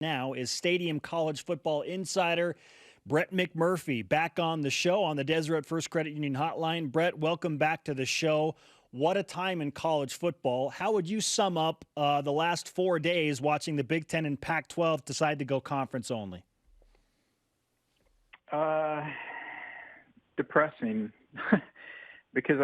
Now is Stadium College Football Insider Brett McMurphy back on the show on the Deseret First Credit Union Hotline. Brett, welcome back to the show. What a time in college football. How would you sum up the last 4 days watching the Big Ten and Pac-12 decide to go conference only? Depressing because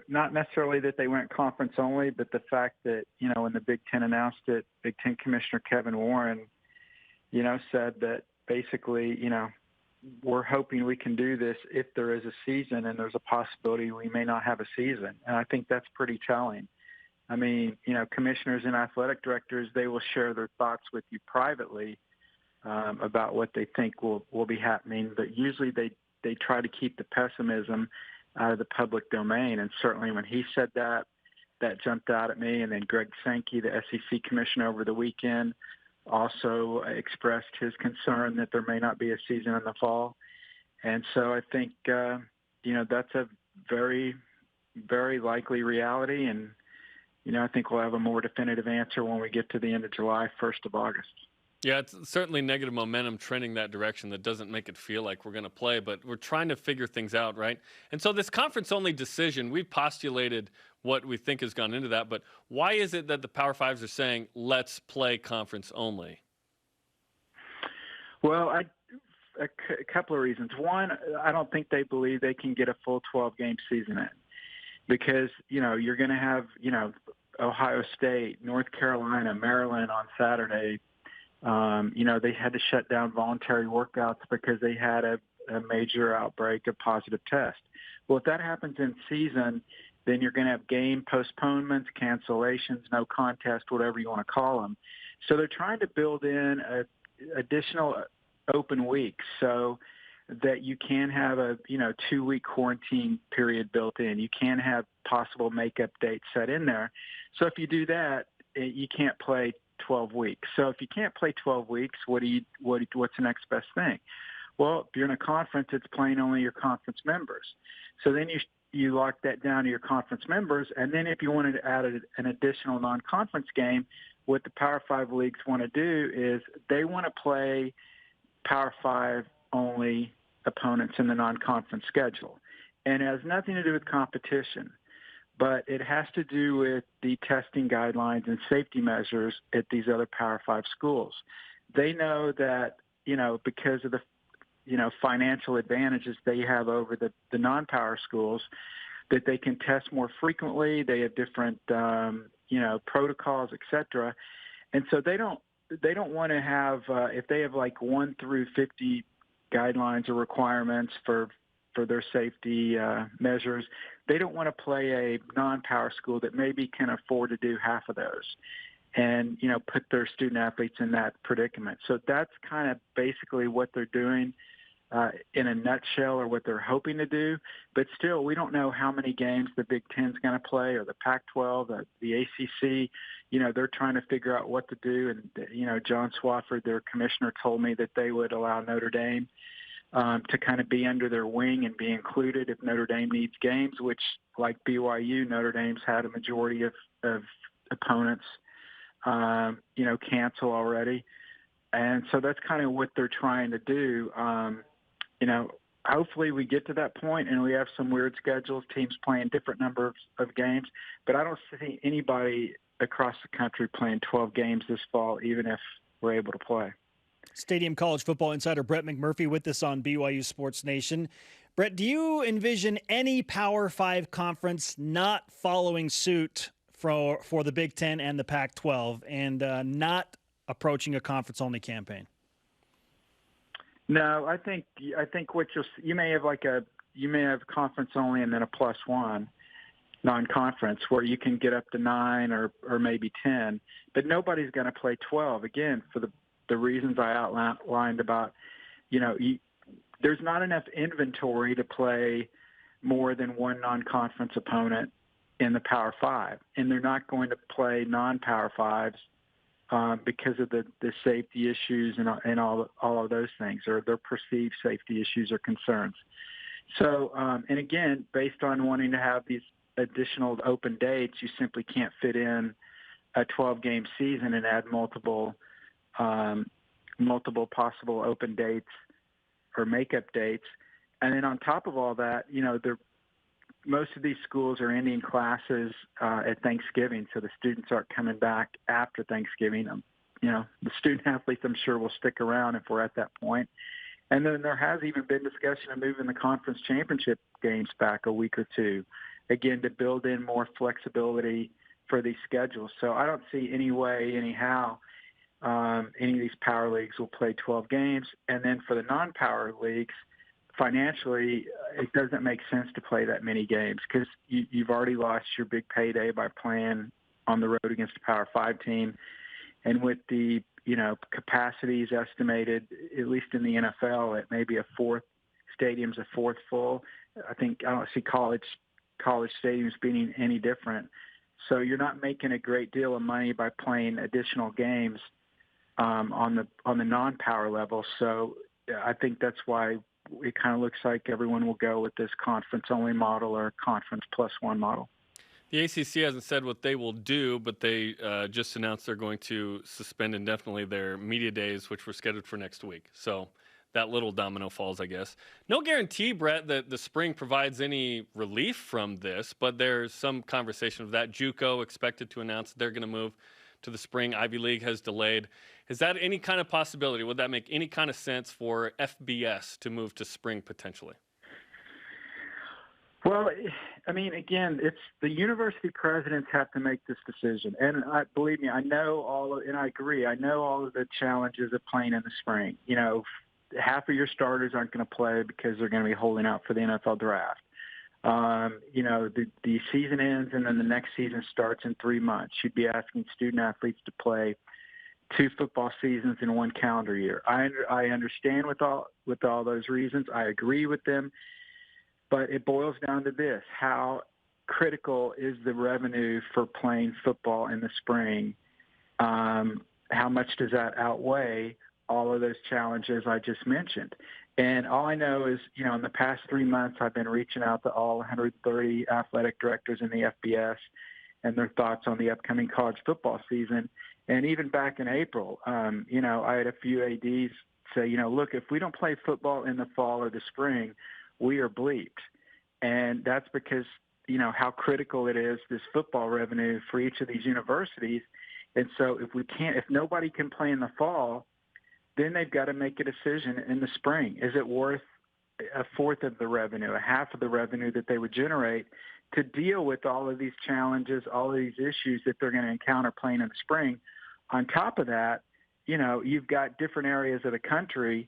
not necessarily that they went conference only, but the fact that, when the Big Ten announced it, Big Ten Commissioner Kevin Warren, said that basically, we're hoping we can do this if there is a season, and there's a possibility we may not have a season. And I think that's pretty telling. I mean, commissioners and athletic directors, they will share their thoughts with you privately about what they think will be happening. But usually they try to keep the pessimism out of the public domain. And certainly when he said that jumped out at me. And then Greg Sankey, the SEC commissioner, over the weekend also expressed his concern that there may not be a season in the fall. And so I think, that's a very, very likely reality. And, I think we'll have a more definitive answer when we get to the end of July, 1st of August. Yeah, it's certainly negative momentum trending that direction that doesn't make it feel like we're going to play, but we're trying to figure things out, right? And so this conference-only decision, we've postulated what we think has gone into that, but why is it that the Power Fives are saying, let's play conference only? Well, a couple of reasons. One, I don't think they believe they can get a full 12-game season in because, you're going to have, Ohio State, North Carolina, Maryland on Saturday. They had to shut down voluntary workouts because they had a major outbreak of positive tests. Well, if that happens in season, then you're going to have game postponements, cancellations, no contest, whatever you want to call them. So they're trying to build in additional open weeks so that you can have a 2-week quarantine period built in. You can have possible makeup dates set in there. So if you do that, you can't play 12 weeks. So if you can't play 12 weeks, what's the next best thing? Well, if you're in a conference, it's playing only your conference members. So then you lock that down to your conference members, and then if you wanted to add an additional non-conference game, what the Power 5 leagues want to do is they want to play Power 5 only opponents in the non-conference schedule. And it has nothing to do with competition, but it has to do with the testing guidelines and safety measures at these other Power 5 schools. They know that, because of the, financial advantages they have over the non-power schools, that they can test more frequently. They have different, protocols, et cetera. And so they don't want to have, if they have like 1 through 50 guidelines or requirements for their safety measures, they don't want to play a non-power school that maybe can afford to do half of those and, put their student athletes in that predicament. So that's kind of basically what they're doing in a nutshell, or what they're hoping to do. But still, we don't know how many games the Big Ten's going to play, or the Pac-12, the ACC. They're trying to figure out what to do. And, John Swofford, their commissioner, told me that they would allow Notre Dame to kind of be under their wing and be included if Notre Dame needs games, which, like BYU, Notre Dame's had a majority of opponents, cancel already. And so that's kind of what they're trying to do. Hopefully we get to that point and we have some weird schedules, teams playing different numbers of games, but I don't see anybody across the country playing 12 games this fall, even if we're able to play. Stadium College Football Insider Brett McMurphy with us on BYU Sports Nation. Brett, do you envision any Power 5 conference not following suit for the Big Ten and the Pac-12 and not approaching a conference-only campaign? No, I think what you may have conference only and then a +1 non-conference where you can get up to 9 or maybe 10, but nobody's going to play 12 again for the reasons I outlined about, there's not enough inventory to play more than one non-conference opponent in the Power 5, and they're not going to play non-Power 5s because of the safety issues and all of those things, or their perceived safety issues or concerns. So, and again, based on wanting to have these additional open dates, you simply can't fit in a 12-game season and add multiple multiple possible open dates or makeup dates. And then on top of all that, most of these schools are ending classes at Thanksgiving, so the students aren't coming back after Thanksgiving. The student athletes, I'm sure, will stick around if we're at that point. And then there has even been discussion of moving the conference championship games back a week or two, again, to build in more flexibility for these schedules. So I don't see any way, anyhow, any of these power leagues will play 12 games. And then for the non-power leagues, financially, it doesn't make sense to play that many games because you've already lost your big payday by playing on the road against a Power 5 team. And with the, capacities estimated, at least in the NFL, at maybe a fourth full. I don't see college stadiums being any different. So you're not making a great deal of money by playing additional games on the non-power level. So I think that's why it kind of looks like everyone will go with this conference-only model or conference plus one model. The ACC hasn't said what they will do, but they just announced they're going to suspend indefinitely their media days, which were scheduled for next week. So that little domino falls, I guess. No guarantee, Brett, that the spring provides any relief from this, but there's some conversation of that. JUCO expected to announce they're going to move to the spring. Ivy League has delayed. Is that any kind of possibility? Would that make any kind of sense for FBS to move to spring potentially? Well, I mean, again, it's the university presidents have to make this decision. And believe me, I know and I agree, I know all of the challenges of playing in the spring. Half of your starters aren't going to play because they're going to be holding out for the NFL draft. The season ends and then the next season starts in 3 months. You'd be asking student athletes to play 2 football seasons in 1 calendar year. I understand with all those reasons. I agree with them. But it boils down to this: how critical is the revenue for playing football in the spring? How much does that outweigh all of those challenges I just mentioned? And all I know is, in the past 3 months, I've been reaching out to all 130 athletic directors in the FBS and their thoughts on the upcoming college football season. And even back in April, I had a few ADs say, look, if we don't play football in the fall or the spring, we are bleeped. And that's because, how critical it is, this football revenue for each of these universities. And so if nobody can play in the fall, then they've got to make a decision in the spring. Is it worth a fourth of the revenue, a half of the revenue that they would generate to deal with all of these challenges, all of these issues that they're going to encounter playing in the spring? On top of that, you've got different areas of the country.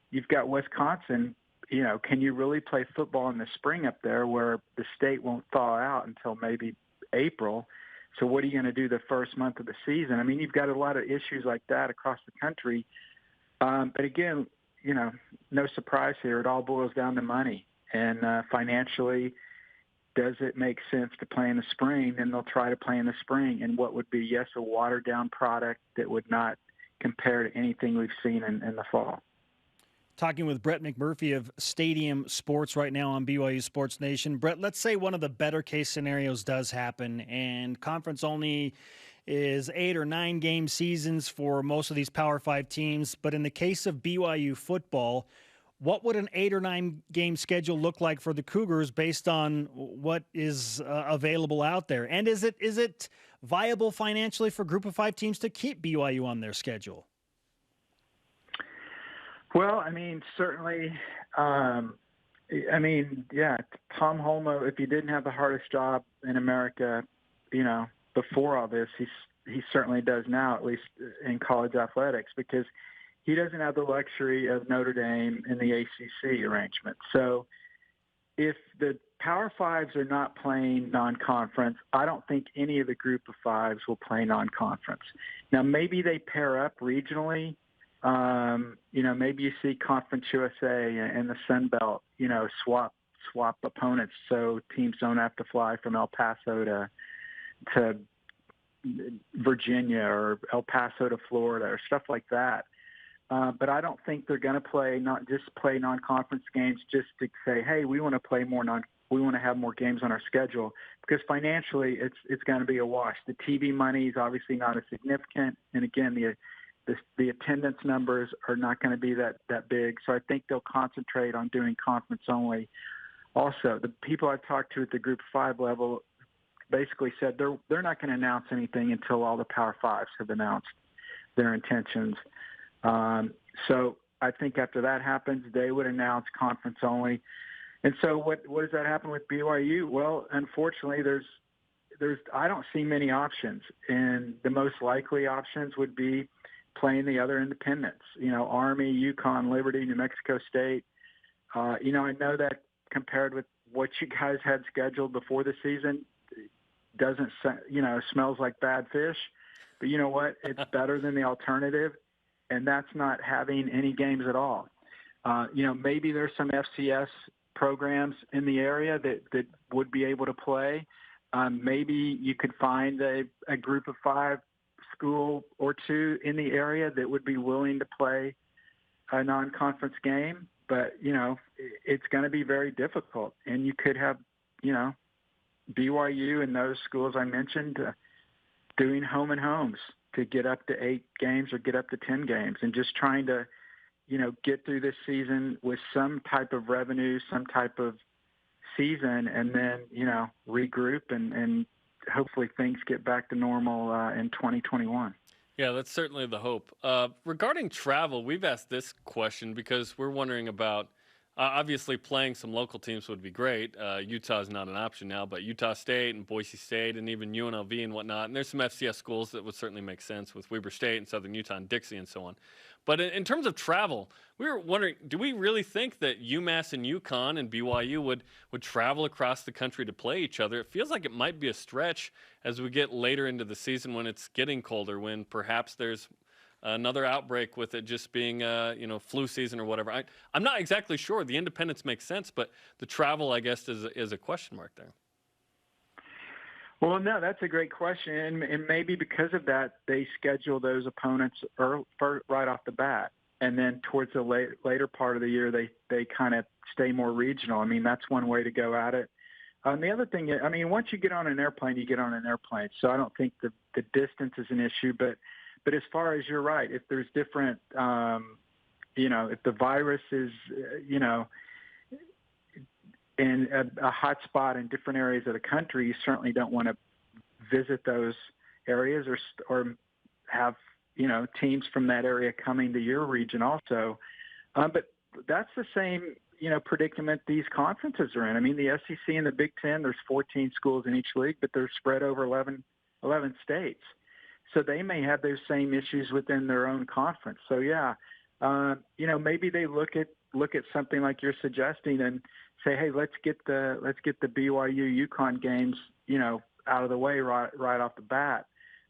You've got Wisconsin. Can you really play football in the spring up there where the state won't thaw out until maybe April? So what are you going to do the first month of the season? I mean, you've got a lot of issues like that across the country. But again, no surprise here. It all boils down to money. And financially, does it make sense to play in the spring? Then they'll try to play in the spring. And what would be, yes, a watered-down product that would not compare to anything we've seen in the fall. Talking with Brett McMurphy of Stadium Sports right now on BYU Sports Nation. Brett, let's say one of the better case scenarios does happen and conference only is 8 or 9 game seasons for most of these Power 5 teams. But in the case of BYU football, what would an 8 or 9 game schedule look like for the Cougars based on what is available out there? And is it viable financially for Group of 5 teams to keep BYU on their schedule? Well, I mean, certainly, Tom Holmoe, if he didn't have the hardest job in America, before all this, he certainly does now, at least in college athletics, because he doesn't have the luxury of Notre Dame in the ACC arrangement. So if the Power Fives are not playing non-conference, I don't think any of the Group of Fives will play non-conference. Now, maybe they pair up regionally. Maybe you see Conference USA and the Sun Belt, swap opponents so teams don't have to fly from El Paso to Virginia or El Paso to Florida or stuff like that. But I don't think they're going to play non-conference games just to say, hey, we want to play more we want to have more games on our schedule, because financially it's going to be a wash. The TV money is obviously not as significant, and again, the attendance numbers are not going to be that big. So I think they'll concentrate on doing conference only. Also, the people I've talked to at the Group 5 level basically said they're not going to announce anything until all the Power Fives have announced their intentions. So I think after that happens, they would announce conference only. And so what does that happen with BYU? Well, unfortunately, I don't see many options, and the most likely options would be playing the other independents. Army, UConn, Liberty, New Mexico State. I know that compared with what you guys had scheduled before the season, doesn't smells like bad fish, but you know what? It's better than the alternative, and that's not having any games at all. Maybe there's some FCS programs in the area that would be able to play. Maybe you could find a Group of 5 school or two in the area that would be willing to play a non-conference game, but it's going to be very difficult. And you could have BYU and those schools I mentioned doing home and homes to get up to 8 games or get up to 10 games, and just trying to get through this season with some type of revenue, some type of season, and then regroup and hopefully things get back to normal in 2021. Yeah, that's certainly the hope. Regarding travel, we've asked this question because we're wondering about, obviously playing some local teams would be great. Utah is not an option now, but Utah State and Boise State and even UNLV and whatnot. And there's some FCS schools that would certainly make sense with Weber State and Southern Utah and Dixie and so on. But in terms of travel, we were wondering, do we really think that UMass and UConn and BYU would travel across the country to play each other? It feels like it might be a stretch as we get later into the season when it's getting colder, when perhaps there's another outbreak with it just being, flu season or whatever. I'm not exactly sure. The independence makes sense, but the travel, I guess, is a question mark there. Well, no, that's a great question, and maybe because of that, they schedule those opponents right off the bat, and then towards the later part of the year, they kind of stay more regional. I mean, that's one way to go at it. The other thing, once you get on an airplane, you get on an airplane, so I don't think the distance is an issue, but as far as you're right, if there's different, if the virus is, in a hot spot in different areas of the country, you certainly don't want to visit those areas or have, teams from that area coming to your region also. But that's the same, predicament these conferences are in. I mean, the SEC and the Big Ten, there's 14 schools in each league, but they're spread over 11 states. So they may have those same issues within their own conference. So yeah, maybe they look at something like you're suggesting and say, hey, let's get the BYU UConn games, out of the way right off the bat,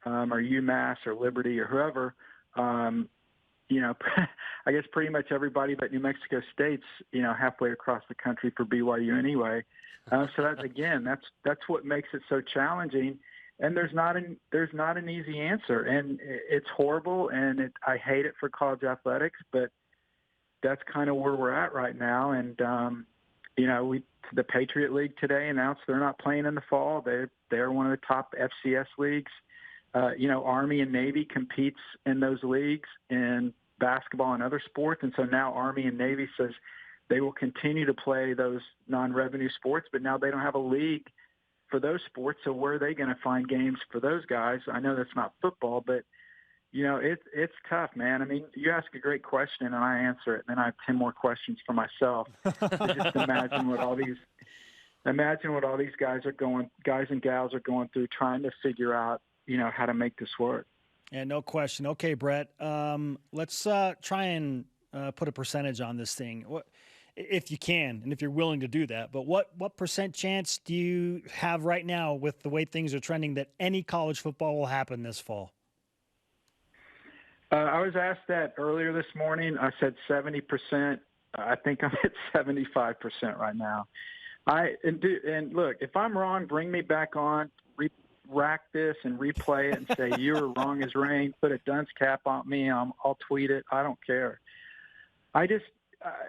or UMass or Liberty or whoever. I guess pretty much everybody but New Mexico State's halfway across the country for BYU anyway. So that's what makes it so challenging. And there's not an easy answer, and it's horrible, and I hate it for college athletics, but that's kind of where we're at right now. And the Patriot League today announced they're not playing in the fall. They're one of the top FCS leagues. Army and Navy competes in those leagues in basketball and other sports, and so now Army and Navy says they will continue to play those non-revenue sports, but now they don't have a league for those sports, so where are they going to find games for those guys? I know that's not football, but it's tough, man. I mean, you ask a great question and I answer it, and then I have 10 more questions for myself. Just imagine what all these guys and gals are going through, trying to figure out, how to make this work. Yeah, no question. Okay, Brett, let's try and put a percentage on this thing. If you can, and if you're willing to do that, but what percent chance do you have right now with the way things are trending that any college football will happen this fall? I was asked that earlier this morning. I said 70%. I think I'm at 75% right now. And look, if I'm wrong, bring me back on, rack this and replay it and say you were wrong as rain. Put a dunce cap on me. I'll tweet it. I don't care. I just.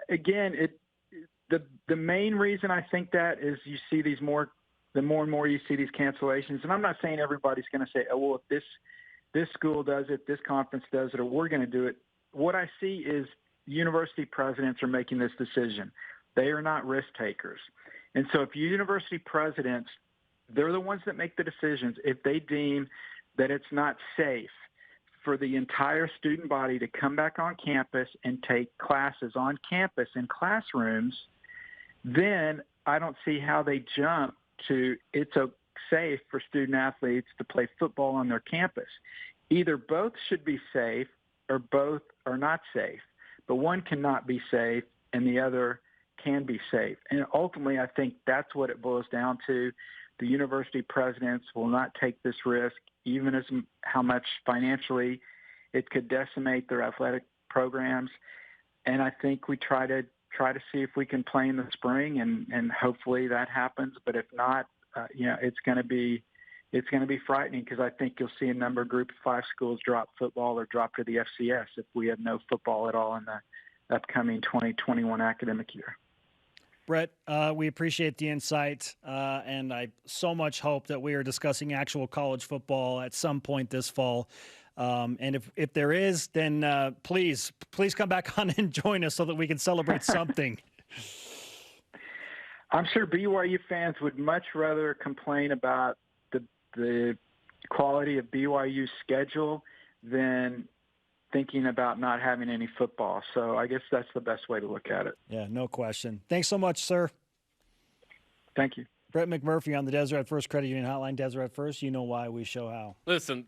Again, the main reason I think that is you see the more and more you see these cancellations, and I'm not saying everybody's going to say, oh, well, if this school does it, this conference does it, or we're going to do it. What I see is university presidents are making this decision. They are not risk takers. And so if university presidents, they're the ones that make the decisions. If they deem that it's not safe for the entire student body to come back on campus and take classes on campus in classrooms, then I don't see how they jump to it's safe for student athletes to play football on their campus. Either both should be safe or both are not safe, but one cannot be safe and the other can be safe. And ultimately, I think that's what it boils down to. The university presidents will not take this risk, even as how much financially it could decimate their athletic programs. And I think we try to see if we can play in the spring, and hopefully that happens. But if not, it's going to be frightening, because I think you'll see a number of Group of 5 schools drop football or drop to the FCS if we have no football at all in the upcoming 2021 academic year. Brett, we appreciate the insight, and I so much hope that we are discussing actual college football at some point this fall. And if there is, then please come back on and join us so that we can celebrate something. I'm sure BYU fans would much rather complain about the quality of BYU's schedule than thinking about not having any football. So I guess that's the best way to look at it. Yeah, no question. Thanks so much, sir. Thank you. Brett McMurphy on the Deseret First Credit Union Hotline. Deseret First, you know why, we show how. Listen.